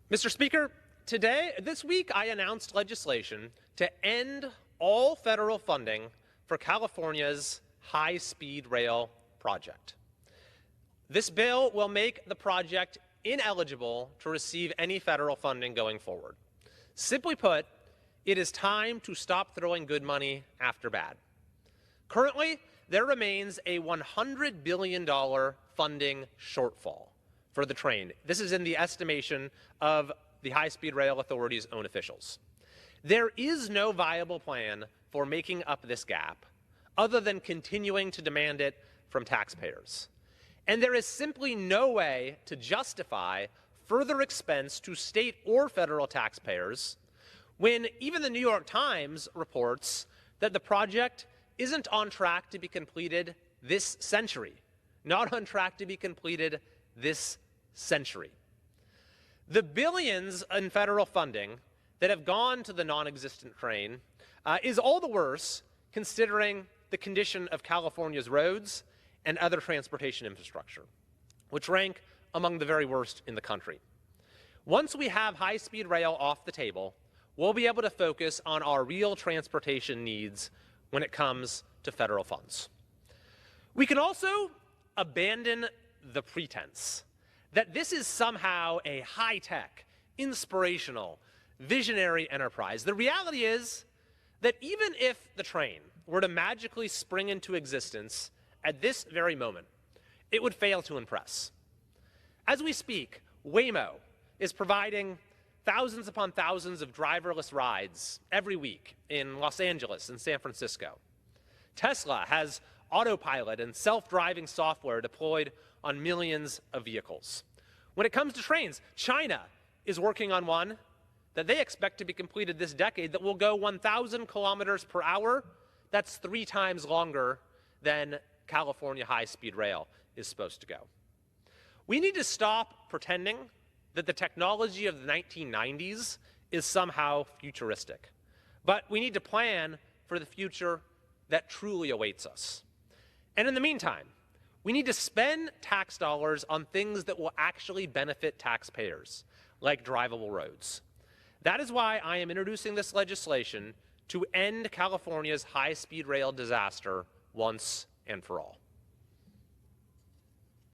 Mr. Speaker, this week I announced legislation to end all federal funding for California's high-speed rail project. This bill will make the project ineligible to receive any federal funding going forward. Simply put, it is time to stop throwing good money after bad. Currently, there remains a $100 billion funding shortfall for the train. This is in the estimation of the High-Speed Rail Authority's own officials. There is no viable plan for making up this gap other than continuing to demand it from taxpayers. And there is simply no way to justify further expense to state or federal taxpayers when even the New York Times reports that the project isn't on track to be completed this century, not on track to be completed this century. The billions in federal funding that have gone to the non-existent train is all the worse considering the condition of California's roads and other transportation infrastructure, which rank among the very worst in the country. Once we have high-speed rail off the table, we'll be able to focus on our real transportation needs when it comes to federal funds. We can also abandon the pretense that this is somehow a high-tech, inspirational, visionary enterprise. The reality is that even if the train were to magically spring into existence at this very moment, it would fail to impress. As we speak, Waymo is providing thousands upon thousands of driverless rides every week in Los Angeles and San Francisco. Tesla has autopilot and self-driving software deployed on millions of vehicles. When it comes to trains, China is working on one that they expect to be completed this decade that will go 1,000 kilometers per hour. That's 3 times longer than California high-speed rail is supposed to go. We need to stop pretending that the technology of the 1990s is somehow futuristic. But we need to plan for the future that truly awaits us. And in the meantime, we need to spend tax dollars on things that will actually benefit taxpayers, like drivable roads. That is why I am introducing this legislation to end California's high-speed rail disaster once and for all.